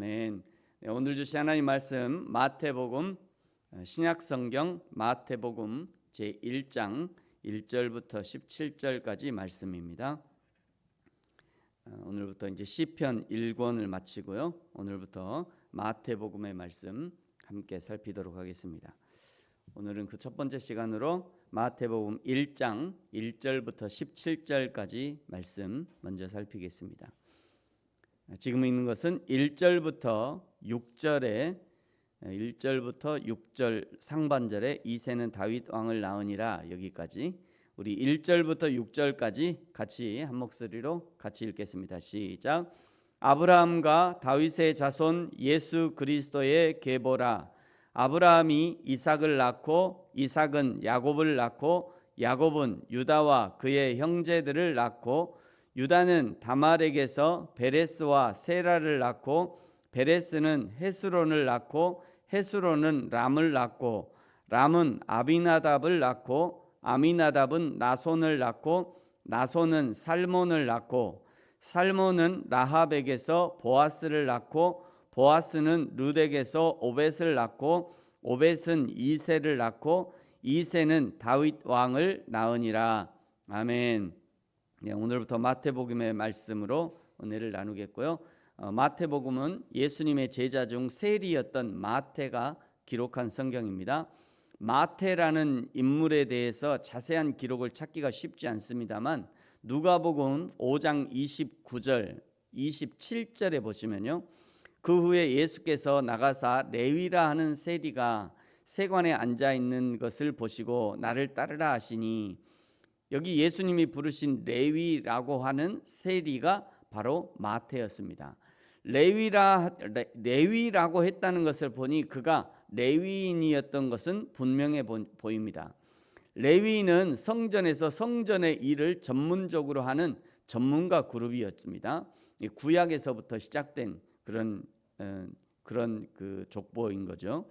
아멘. 네, 오늘 주신 하나님 말씀 마태복음 신약성경 마태복음 제1장 1절부터 17절까지 말씀입니다. 오늘부터 이제 시편 1권을 마치고요. 오늘부터 마태복음의 말씀 함께 살피도록 하겠습니다. 오늘은 그 첫 번째 시간으로 마태복음 1장 1절부터 17절까지 말씀 먼저 살피겠습니다. 지금 읽는 것은 1절부터 6절에 상반절에 이새는 다윗 왕을 낳으니라 여기까지 우리 1절부터 6절까지 같이 한 목소리로 같이 읽겠습니다. 시작. 아브라함과 다윗의 자손 예수 그리스도의 계보라. 아브라함이 이삭을 낳고 이삭은 야곱을 낳고 야곱은 유다와 그의 형제들을 낳고 유다는 다말에게서 베레스와 세라를 낳고 베레스는 헤스론을 낳고 헤스론은 람을 낳고 람은 아미나답을 낳고 아미나답은 나손을 낳고 나손은 살몬을 낳고 살몬은 라합에게서 보아스를 낳고 보아스는 룻에게서 오벳을 낳고 오벳은 이새를 낳고 이새는 다윗 왕을 낳으니라. 아멘. 네, 오늘부터 마태복음의 말씀으로 은혜를 나누겠고요. 마태복음은 예수님의 제자 중 세리였던 마태가 기록한 성경입니다. 마태라는 인물에 대해서 자세한 기록을 찾기가 쉽지 않습니다만 누가복음 5장 29절 27절에 보시면요. 그 후에 예수께서 나가사 레위라 하는 세리가 세관에 앉아 있는 것을 보시고 나를 따르라 하시니 여기 예수님이 부르신 레위라고 하는 세리가 바로 마태였습니다. 레위라고 했다는 것을 보니 그가 레위인이었던 것은 분명해 보입니다. 레위인은 성전에서 성전의 일을 전문적으로 하는 전문가 그룹이었습니다. 구약에서부터 시작된 그런 족보인 거죠.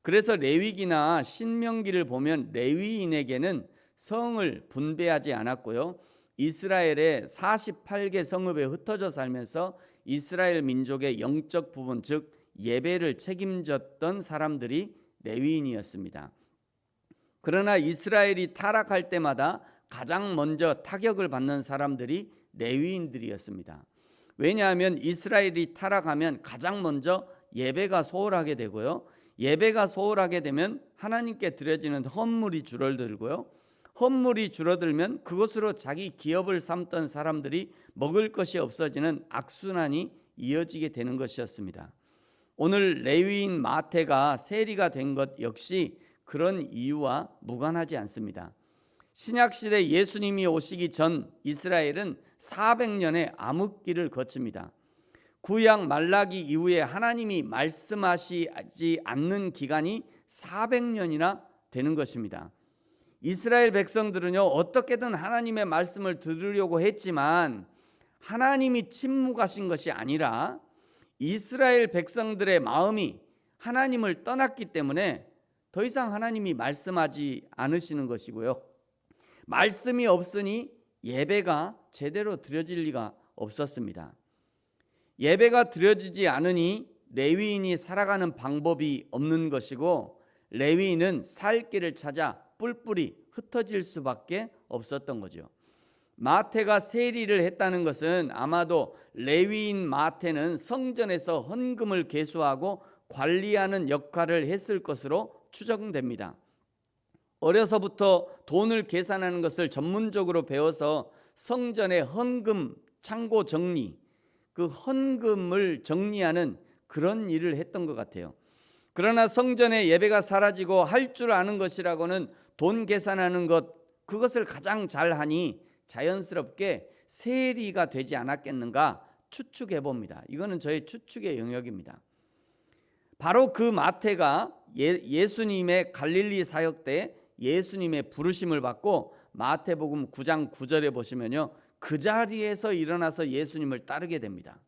그래서 레위기나 신명기를 보면 레위인에게는 성을 분배하지 않았고요. 이스라엘의 48개 성읍에 흩어져 살면서 이스라엘 민족의 영적 부분 즉 예배를 책임졌던 사람들이 레위인이었습니다. 그러나 이스라엘이 타락할 때마다 가장 먼저 타격을 받는 사람들이 레위인들이었습니다. 왜냐하면 이스라엘이 타락하면 가장 먼저 예배가 소홀하게 되고요. 예배가 소홀하게 되면 하나님께 드려지는 헌물이 줄어들고요. 헌물이 줄어들면 그것으로 자기 기업을 삼던 사람들이 먹을 것이 없어지는 악순환이 이어지게 되는 것이었습니다. 오늘 레위인 마태가 세리가 된 것 역시 그런 이유와 무관하지 않습니다. 신약시대 예수님이 오시기 전 이스라엘은 400년의 암흑기를 거칩니다. 구약 말라기 이후에 하나님이 말씀하시지 않는 기간이 400년이나 되는 것입니다. 이스라엘 백성들은요 어떻게든 하나님의 말씀을 들으려고 했지만 하나님이 침묵하신 것이 아니라 이스라엘 백성들의 마음이 하나님을 떠났기 때문에 더 이상 하나님이 말씀하지 않으시는 것이고요. 말씀이 없으니 예배가 제대로 드려질 리가 없었습니다. 예배가 드려지지 않으니 레위인이 살아가는 방법이 없는 것이고 레위인은 살 길을 찾아 뿔뿔이 흩어질 수밖에 없었던 거죠. 마태가 세리를 했다는 것은 아마도 레위인 마태는 성전에서 헌금을 계수하고 관리하는 역할을 했을 것으로 추정됩니다. 어려서부터 돈을 계산하는 것을 전문적으로 배워서 성전의 헌금 창고 정리, 그 헌금을 정리하는 그런 일을 했던 것 같아요. 그러나 성전의 예배가 사라지고 할 줄 아는 것이라고는 돈 계산하는 것, 그것을 가장 잘하니 자연스럽게 세리가 되지 않았겠는가 추측해 봅니다. 이거는 저의 추측의 영역입니다. 바로 그 마태가 예수님의 갈릴리 사역 때 예수님의 부르심을 받고 마태복음 9장 9절에 보시면요. 그 자리에서 일어나서 예수님을 따르게 됩니다.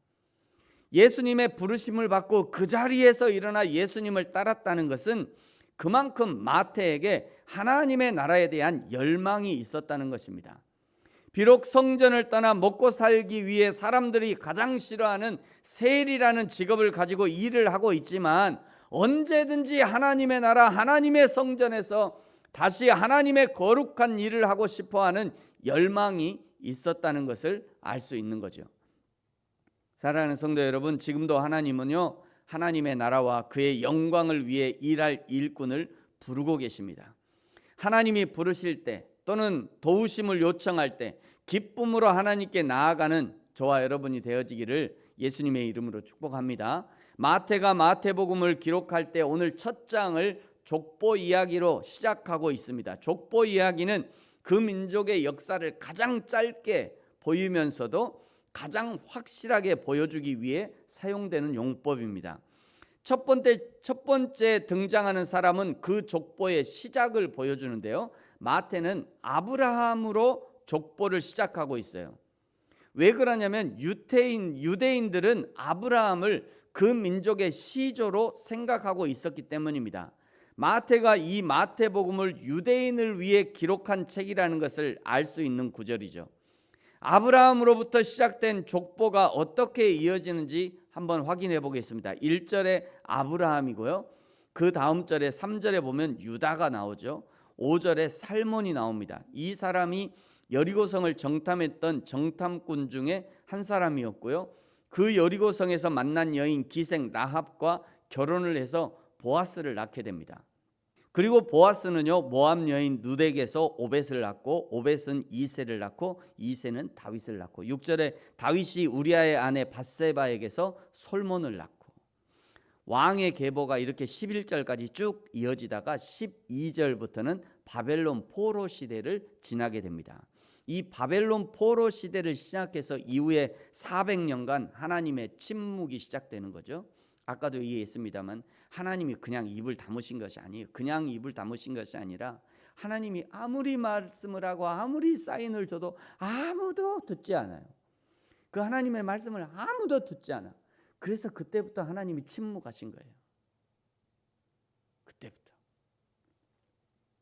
예수님의 부르심을 받고 그 자리에서 일어나 예수님을 따랐다는 것은 그만큼 마태에게 하나님의 나라에 대한 열망이 있었다는 것입니다. 비록 성전을 떠나 먹고 살기 위해 사람들이 가장 싫어하는 세리라는 직업을 가지고 일을 하고 있지만 언제든지 하나님의 나라, 하나님의 성전에서 다시 하나님의 거룩한 일을 하고 싶어하는 열망이 있었다는 것을 알 수 있는 거죠. 사랑하는 성도 여러분, 지금도 하나님은요, 하나님의 나라와 그의 영광을 위해 일할 일꾼을 부르고 계십니다. 하나님이 부르실 때 또는 도우심을 요청할 때 기쁨으로 하나님께 나아가는 저와 여러분이 되어지기를 예수님의 이름으로 축복합니다. 마태가 마태복음을 기록할 때 오늘 첫 장을 족보 이야기로 시작하고 있습니다. 족보 이야기는 그 민족의 역사를 가장 짧게 보이면서도 가장 확실하게 보여주기 위해 사용되는 용법입니다. 첫 번째 등장하는 사람은 그 족보의 시작을 보여주는데요. 마태는 아브라함으로 족보를 시작하고 있어요. 왜 그러냐면 유대인들은 아브라함을 그 민족의 시조로 생각하고 있었기 때문입니다. 마태가 이 마태복음을 유대인을 위해 기록한 책이라는 것을 알 수 있는 구절이죠. 아브라함으로부터 시작된 족보가 어떻게 이어지는지 한번 확인해 보겠습니다. 1절에 아브라함이고요. 그 다음 절에 3절에 보면 유다가 나오죠. 5절에 살몬이 나옵니다. 이 사람이 여리고성을 정탐했던 정탐꾼 중에 한 사람이었고요. 그 여리고성에서 만난 여인 기생 라합과 결혼을 해서 보아스를 낳게 됩니다. 그리고 보아스는요, 모압 여인 룻에게서 오벳을 낳고 오벳은 이새를 낳고 이새는 다윗을 낳고 6절에 다윗이 우리아의 아내 밧세바에게서 솔몬을 낳고 왕의 계보가 이렇게 11절까지 쭉 이어지다가 12절부터는 바벨론 포로 시대를 지나게 됩니다. 이 바벨론 포로 시대를 시작해서 이후에 400년간 하나님의 침묵이 시작되는 거죠. 아까도 얘기했습니다만 하나님이 그냥 입을 다무신 것이 아니에요. 그냥 입을 다무신 것이 아니라 하나님이 아무리 말씀을 하고 아무리 사인을 줘도 아무도 듣지 않아요. 그 하나님의 말씀을 아무도 듣지 않아. 그래서 그때부터 하나님이 침묵하신 거예요. 그때부터.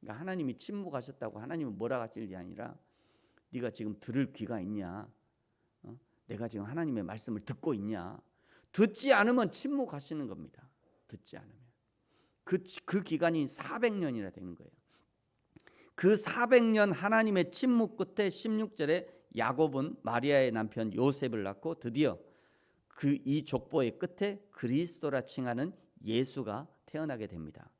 그러니까 하나님이 침묵하셨다고 하나님은 뭐라 하실 게 아니라 네가 지금 들을 귀가 있냐? 내가 지금 하나님의 말씀을 듣고 있냐? 듣지 않으면 침묵하시는 겁니다. 듣지 않으면 그 기간이 400년이나 되는 거예요. 그 400년 하나님의 침묵 끝에 16절에 야곱은 마리아의 남편 요셉을 낳고 드디어 이 족보의 끝에 그리스도라 칭하는 예수가 태어나게 됩니다.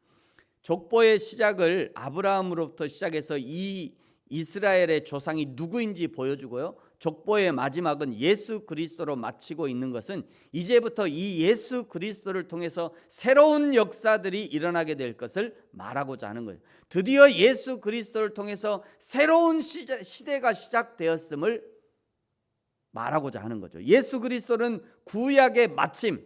족보의 시작을 아브라함으로부터 시작해서 이 이스라엘의 조상이 누구인지 보여주고요. 족보의 마지막은 예수 그리스도로 마치고 있는 것은 이제부터 이 예수 그리스도를 통해서 새로운 역사들이 일어나게 될 것을 말하고자 하는 거예요. 드디어 예수 그리스도를 통해서 새로운 시대가 시작되었음을 말하고자 하는 거죠. 예수 그리스도는 구약의 마침,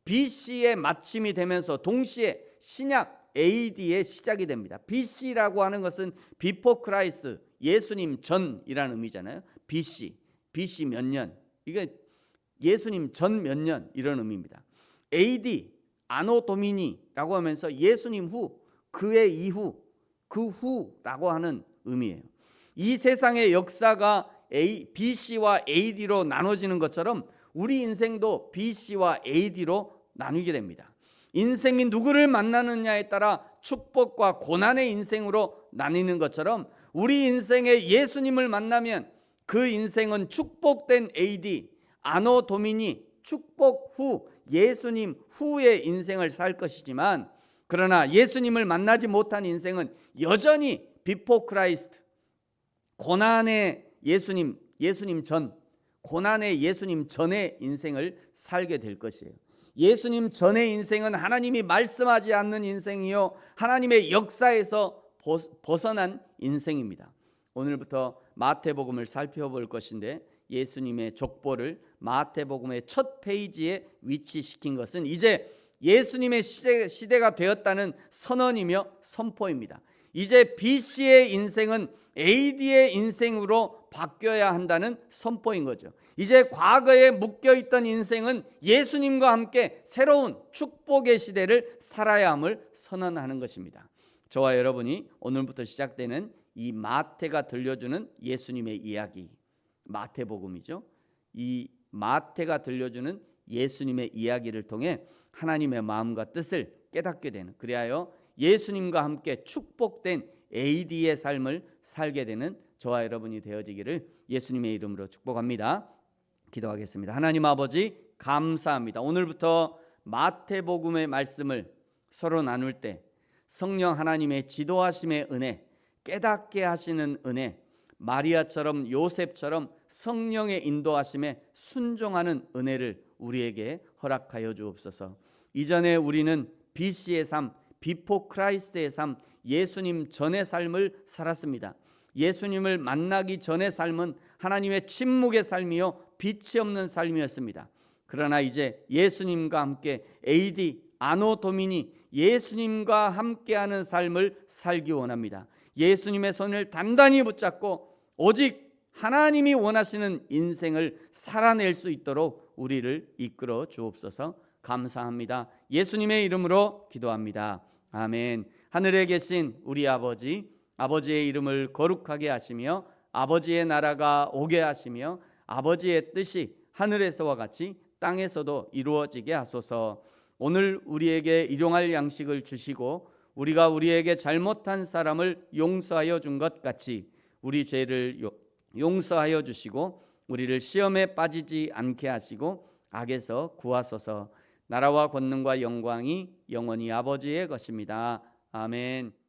BC의 마침이 되면서 동시에 신약 AD의 시작이 됩니다. BC라고 하는 것은 Before Christ, 예수님 전이라는 의미잖아요. BC 몇 년, 이게 예수님 전 몇 년 이런 의미입니다. AD, 아노 도미니라고 하면서 예수님 후, 그의 이후, 그 후라고 하는 의미예요. 이 세상의 역사가 BC와 AD로 나눠지는 것처럼 우리 인생도 BC와 AD로 나누게 됩니다. 인생이 누구를 만나느냐에 따라 축복과 고난의 인생으로 나뉘는 것처럼 우리 인생에 예수님을 만나면 그 인생은 축복된 AD, 아노 도미니, 축복 후, 예수님 후의 인생을 살 것이지만 그러나 예수님을 만나지 못한 인생은 여전히 비포 크라이스트, 고난의 예수님 전, 고난의 예수님 전의 인생을 살게 될 것이에요. 예수님 전의 인생은 하나님이 말씀하지 않는 인생이요, 하나님의 역사에서 벗어난 인생입니다. 오늘부터 마태복음을 살펴볼 것인데 예수님의 족보를 마태복음의 첫 페이지에 위치시킨 것은 이제 예수님의 시대가 되었다는 선언이며 선포입니다. 이제 BC의 인생은 AD의 인생으로 바뀌어야 한다는 선포인 거죠. 이제 과거에 묶여있던 인생은 예수님과 함께 새로운 축복의 시대를 살아야 함을 선언하는 것입니다. 저와 여러분이 오늘부터 시작되는 이 마태가 들려주는 예수님의 이야기, 마태복음이죠. 이 마태가 들려주는 예수님의 이야기를 통해 하나님의 마음과 뜻을 깨닫게 되는, 그리하여 예수님과 함께 축복된 AD의 삶을 살게 되는 저와 여러분이 되어지기를 예수님의 이름으로 축복합니다. 기도하겠습니다. 하나님 아버지, 감사합니다. 오늘부터 마태복음의 말씀을 서로 나눌 때 성령 하나님의 지도하심의 은혜, 깨닫게 하시는 은혜, 마리아처럼 요셉처럼 성령의 인도하심에 순종하는 은혜를 우리에게 허락하여 주옵소서. 이전에 우리는 BC의 삶, 비포 크라이스트의 삶, 예수님 전의 삶을 살았습니다. 예수님을 만나기 전의 삶은 하나님의 침묵의 삶이요 빛이 없는 삶이었습니다. 그러나 이제 예수님과 함께 AD 아노 도미니, 예수님과 함께하는 삶을 살기 원합니다. 예수님의 손을 단단히 붙잡고 오직 하나님이 원하시는 인생을 살아낼 수 있도록 우리를 이끌어 주옵소서. 감사합니다. 예수님의 이름으로 기도합니다. 아멘. 하늘에 계신 우리 아버지, 아버지의 이름을 거룩하게 하시며 아버지의 나라가 오게 하시며 아버지의 뜻이 하늘에서와 같이 땅에서도 이루어지게 하소서. 오늘 우리에게 일용할 양식을 주시고 우리가 우리에게 잘못한 사람을 용서하여 준 것 같이 우리 죄를 용서하여 주시고 우리를 시험에 빠지지 않게 하시고 악에서 구하소서. 나라와 권능과 영광이 영원히 아버지의 것입니다. 아멘.